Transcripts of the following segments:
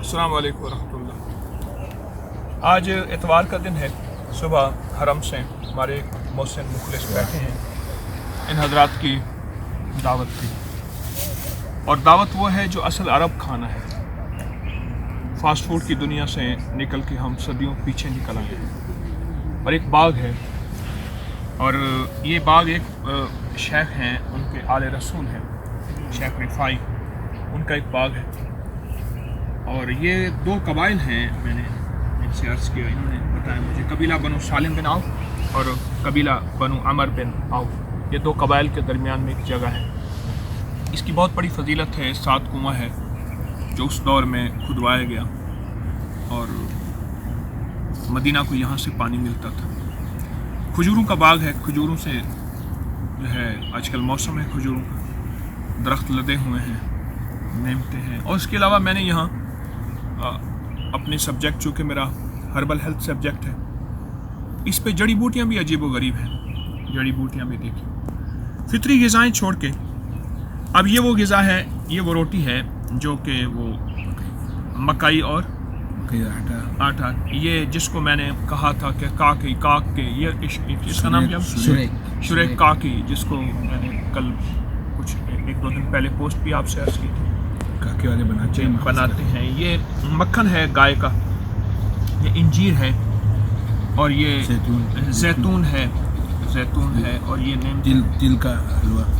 السلام علیکم ورحمۃ اللہ۔ آج اتوار کا دن ہے، صبح حرم سے ہمارے محسن مخلص بیٹھے ہیں، ان حضرات کی دعوت تھی، اور دعوت وہ ہے جو اصل عرب کھانا ہے۔ فاسٹ فوڈ کی دنیا سے نکل کے ہم صدیوں پیچھے نکل آئے ہیں، اور ایک باغ ہے، اور یہ باغ ایک شیخ ہیں، ان کے آل رسول ہیں، شیخ رفاعی، ان کا ایک باغ ہے، اور یہ دو قبائل ہیں۔ میں نے ان سے عرض کیا، انہوں نے بتایا مجھے، قبیلہ بنو سالم بن عوف اور قبیلہ بنو عمر بن عوف، یہ دو قبائل کے درمیان میں ایک جگہ ہے۔ اس کی بہت بڑی فضیلت ہے، 7 کنواں ہے جو اس دور میں کھدوایا گیا، اور مدینہ کو یہاں سے پانی ملتا تھا۔ کھجوروں کا باغ ہے، کھجوروں سے جو ہے آج کل موسم ہے کھجوروں کا، درخت لدے ہوئے ہیں، نعمتیں ہیں۔ اور اس کے علاوہ میں نے یہاں اپنے سبجیکٹ، چونکہ میرا ہربل ہیلتھ سبجیکٹ ہے، اس پہ جڑی بوٹیاں بھی عجیب و غریب ہیں، جڑی بوٹیاں بھی دیکھیں، فطری غذائیں چھوڑ کے۔ اب یہ وہ غذا ہے، یہ وہ روٹی ہے جو کہ وہ مکئی اور آٹا، یہ جس کو میں نے کہا تھا کہ کاک کے یہ اس کا نام کیا؟ شریک کاکی، جس کو میں نے کل کچھ 1-2 دن پہلے پوسٹ بھی آپ سے عرض کی تھی، کاکے والے بناتے ہیں۔ یہ مکھن ہے گائے کا، یہ انجیر ہے، اور یہ زیتون ہے، اور یہ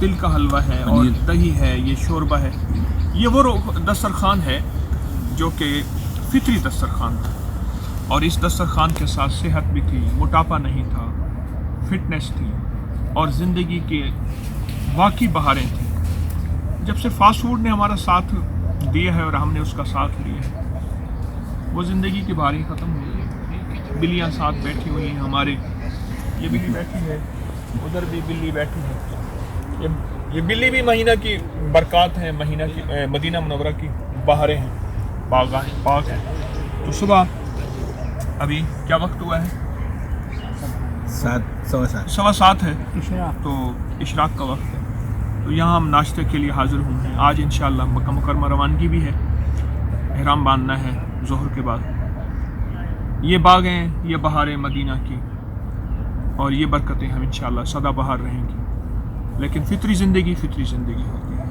تل کا حلوہ ہے، اور دہی ہے، یہ شوربہ ہے۔ یہ وہ دسترخوان ہے جو کہ فطری دسترخوان تھا، اور اس دسترخوان کے ساتھ صحت بھی تھی، موٹاپا نہیں تھا، فٹنس تھی، اور زندگی کے واقعی بہاریں تھیں۔ جب سے فاسٹ فوڈ نے ہمارا ساتھ دیا ہے اور ہم نے اس کا ساتھ لیا ہے، وہ زندگی کی بہاریں ختم ہو گئی۔ بلیاں ساتھ بیٹھی ہوئی ہیں ہمارے، یہ بلی بیٹھی ہے، ادھر بھی بلی بیٹھی ہے، یہ بلی بھی مہینہ کی برکات ہیں، مہینہ کی مدینہ منورہ کی بہاریں ہیں، باغ ہیں۔ تو صبح ابھی کیا وقت ہوا ہے؟ 7:15 ہے، تو اشراق کا وقت ہے۔ تو یہاں ہم ناشتے کے لیے حاضر ہوئے ہیں۔ آج انشاءاللہ مکہ مکرمہ روانگی بھی ہے، احرام باندھنا ہے ظہر کے بعد۔ یہ باغ ہیں، یہ بہاریں مدینہ کی، اور یہ برکتیں ہم انشاءاللہ سدا بہار رہیں گی۔ لیکن فطری زندگی ہوتی ہے،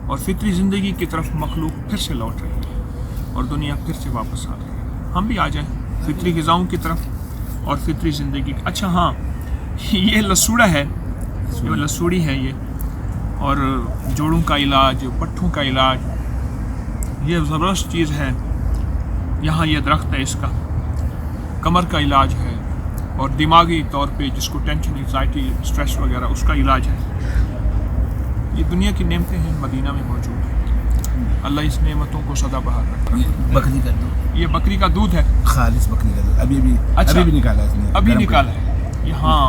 اور فطری زندگی کی طرف مخلوق پھر سے لوٹ رہی ہے، اور دنیا پھر سے واپس آ رہی ہے۔ ہم بھی آ جائیں فطری غذاؤں کی طرف اور فطری زندگی کی۔ اچھا ہاں، یہ لسوڑا ہے، یہ لسوڑی ہے یہ، اور جوڑوں کا علاج، پٹھوں کا علاج، یہ زبردست چیز ہے۔ یہاں یہ درخت ہے، اس کا کمر کا علاج ہے، اور دماغی طور پہ جس کو ٹینشن، انگزائٹی، اسٹریس وغیرہ، اس کا علاج ہے۔ یہ دنیا کی نعمتیں ہیں، مدینہ میں موجود ہیں۔ اللہ اس نعمتوں کو سدا بہار رکھے۔ بکری کا دودھ، یہ بکری کا دودھ ہے، خالص بکری کا دودھ، ابھی بھی نکالا اس نے، ابھی نکالا ہے۔ یہاں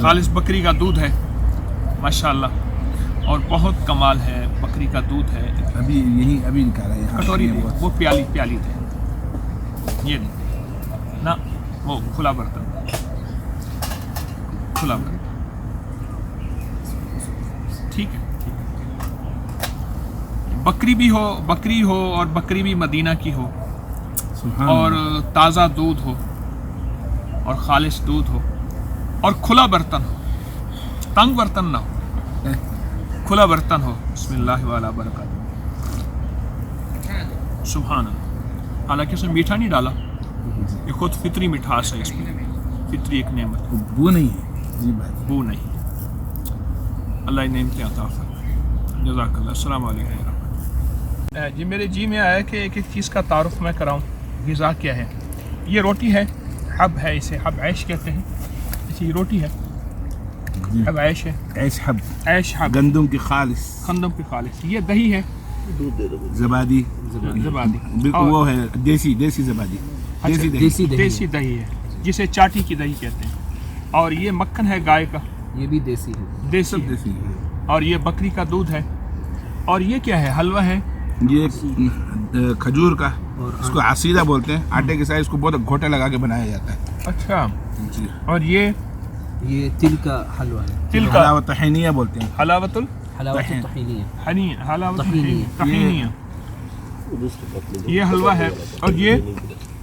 خالص بکری کا دودھ ہے، ماشاءاللہ، اور بہت کمال ہے، بکری کا دودھ ہے۔ ابھی نکالا ہے یہاں کٹوری دے، وہ پیالی دے، یہ نہیں نا، وہ کھلا برتن، ٹھیک ہے۔ بکری ہو اور بکری بھی مدینہ کی ہو، اور تازہ دودھ ہو، اور خالص دودھ ہو، اور کھلا برتن ہو، تنگ برتن نہ ہو، کھلا برتن ہو۔ بسم اللہ والا برکات، سبحان اللہ۔ حالانکہ اس میں میٹھا نہیں ڈالا، یہ خود فطری مٹھاس ہے، اس میں فطری ایک نعمت، بو نہیں ہے، بو نہیں۔ اللہ نعمتیں عطا فرمائے، جزاک اللہ۔ السلام علیکم۔ جی میرے جی میں آیا کہ ایک چیز کا تعارف میں کراؤں، غذا کیا ہے۔ یہ روٹی ہے، حب ہے، اسے حب عیش کہتے ہیں۔ اچھا یہ روٹی ہے، حب عیش ہے، عیش حب، گندم کی خالص، یہ دہی ہے، زبادی، وہ ہے دیسی زبادی، دیسی دہی ہے، جسے چاٹی کی دہی کہتے ہیں۔ اور یہ مکھن ہے گائے کا، یہ بھی دیسی ہے، اور یہ بکری کا دودھ ہے۔ اور یہ کیا ہے؟ حلوہ ہے، یہ کھجور کا، اس کو عصیدہ بولتے ہیں، آٹے کے ساتھ اس کو بہت گھوٹا لگا کے بنایا جاتا ہے۔ اچھا جی، اور یہ تل کا حلوہ ہے، تل کا حلاوت طحینیہ بولتے ہیں، حلاوت طحینیہ، الطحینیہ، حلاوت طحینیہ۔ یہ حلوہ ہے، اور یہ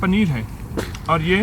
پنیر ہے، اور یہ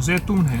زیتون ہے،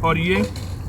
اور یہ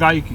گائے کی،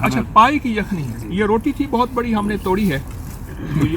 اچھا پائے کی یخنی ہے۔ یہ روٹی تھی بہت بڑی، ہم نے توڑی ہے، تو یہ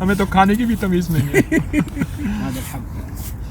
ہمیں تو کھانے کی بھی تمیز نہیں ہے۔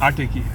آٹے کی ہے،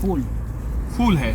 پھول ہے،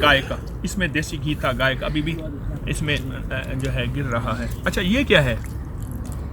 گائے کا، اس میں دیسی گھی تھا گائے کا، ابھی بھی اس میں جو ہے گر رہا ہے۔ اچھا یہ کیا ہے؟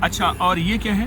اچھا اور یہ کیا ہے؟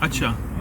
اچھا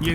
یہ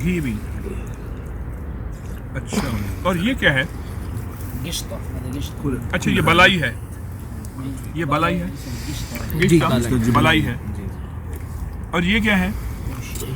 گھی بھی۔ اچھا اور یہ کیا ہے؟ اچھا یہ بلائی ہے، یہ بلائی ہے، جی گشتہ بلائی ہے، جی اور یہ کیا ہے؟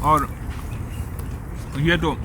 اور یہ تو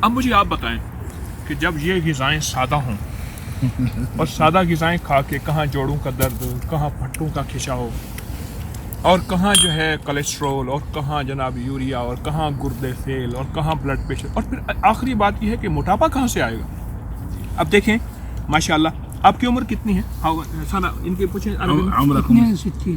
اب مجھے آپ بتائیں کہ جب یہ غذائیں سادہ ہوں اور سادہ غذائیں کھا کے کہاں جوڑوں کا درد، کہاں پھٹوں کا کھچاؤ، اور کہاں جو ہے کولیسٹرول، اور کہاں جناب یوریا، اور کہاں گردے فیل، اور کہاں بلڈ پریشر، اور پھر آخری بات یہ ہے کہ موٹاپا کہاں سے آئے گا؟ اب دیکھیں ماشاءاللہ آپ کی عمر کتنی ہے؟ سارا ان کے پوچھیں عربی میں۔ عمركم 62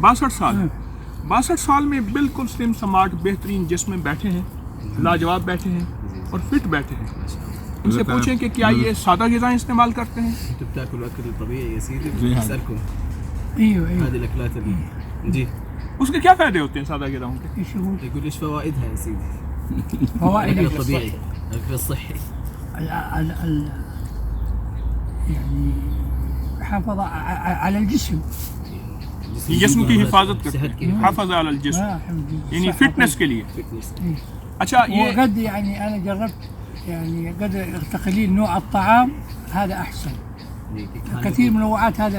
62 سال، 62 سال میں بالکل سلم سمارٹ بہترین جسم میں بیٹھے ہیں، لاجواب بیٹھے ہیں اور فٹ بیٹھے ہیں۔ ان سے پوچھیں کہ کیا یہ سادہ غذائیں استعمال کرتے ہیں؟ انتوا بتاكلوا اكل طبيعي يا سيدي؟ زي هذا. اسالكم ايوه هذه الاكلات جي اس کے کیا فائدے ہوتے ہیں سادہ غذاؤں کے؟ يشوفون يقول ايش فوائدها يا سيدي؟ فوائد الاكل الطبيعي الاكل الصحي يعني حافظ على الجسم جسم کی حفاظت کرتے صحت کی ہیں، حافظ علی الجسم، الحمد لله یعنی صحة فٹنس کے لیے۔ فitness. اچھا یہ وقد يعني انا جربت يعني قد تقليل نوع الطعام هذا احسن جی کہ کھانے كثير کی من الوقت هذا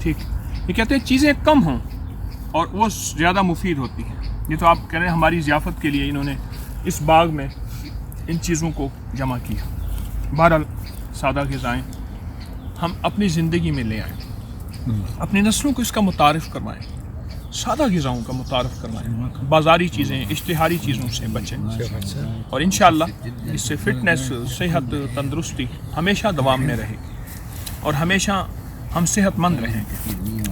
ٹھیک، یہ کہتے ہیں چیزیں کم ہوں اور وہ زیادہ مفید ہوتی ہیں۔ یہ تو آپ کہہ رہے ہیں ہماری ضیافت کے لیے انہوں نے اس باغ میں ان چیزوں کو جمع کیا۔ بہرحال سادہ غذائیں ہم اپنی زندگی میں لے آئیں، اپنی نسلوں کو اس کا متعارف کروائیں، سادہ غذاؤں کا متعارف کروائیں، بازاری چیزیں، اشتہاری چیزوں سے بچیں، اور انشاءاللہ اس سے فٹنس، صحت، تندرستی ہمیشہ دوام میں رہے گی اور ہمیشہ ہم صحت مند رہیں گے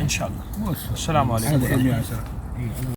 انشاءاللہ۔ السلام علیکم۔